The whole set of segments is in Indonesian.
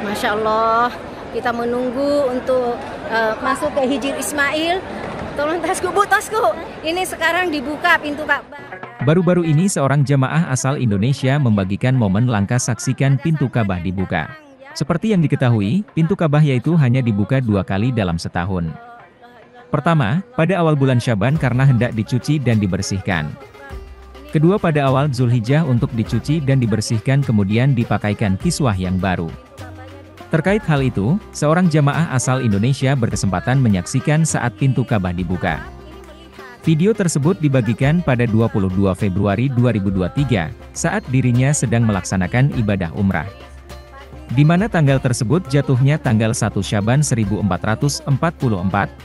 Masya Allah, kita menunggu untuk masuk ke Hijir Ismail. Tolong tasku, Bu, tasku. Ini sekarang dibuka pintu Ka'bah. Baru-baru ini seorang jamaah asal Indonesia membagikan momen langka saksikan pintu Ka'bah dibuka. Seperti yang diketahui, pintu Ka'bah yaitu hanya dibuka 2 kali dalam setahun. Pertama, pada awal bulan Syaban karena hendak dicuci dan dibersihkan. Kedua, pada awal Zulhijjah untuk dicuci dan dibersihkan kemudian dipakaikan kiswah yang baru. Terkait hal itu, seorang jamaah asal Indonesia berkesempatan menyaksikan saat pintu Ka'bah dibuka. Video tersebut dibagikan pada 22 Februari 2023, saat dirinya sedang melaksanakan ibadah umrah. Di mana tanggal tersebut jatuhnya tanggal 1 Syaban 1444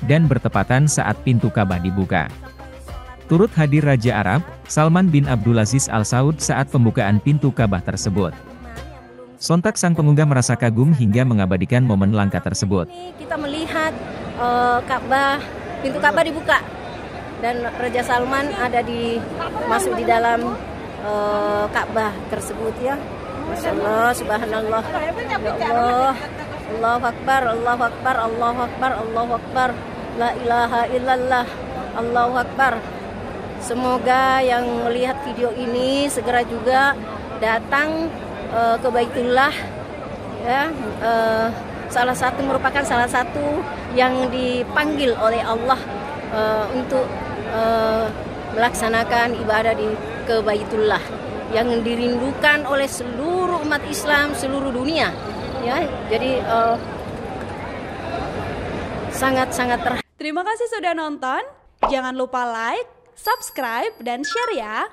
dan bertepatan saat pintu Ka'bah dibuka. Turut hadir Raja Arab, Salman bin Abdulaziz Al Saud saat pembukaan pintu Ka'bah tersebut. Sontak sang pengunggah merasa kagum hingga mengabadikan momen langka tersebut. Kita melihat pintu Ka'bah dibuka dan Raja Salman masuk di dalam Ka'bah tersebut ya. Masya Allah, subhanallah, ya Allah, Allahu Akbar, Allahu Akbar, Allahu Akbar, Allahu Akbar, la ilaha illallah, Allahu Akbar. Semoga yang melihat video ini segera juga datang ke Baitullah ya, merupakan salah satu yang dipanggil oleh Allah untuk melaksanakan ibadah ke Baitullah yang dirindukan oleh seluruh umat Islam seluruh dunia ya. Jadi sangat-sangat Terima kasih sudah nonton. Jangan lupa like, subscribe dan share ya.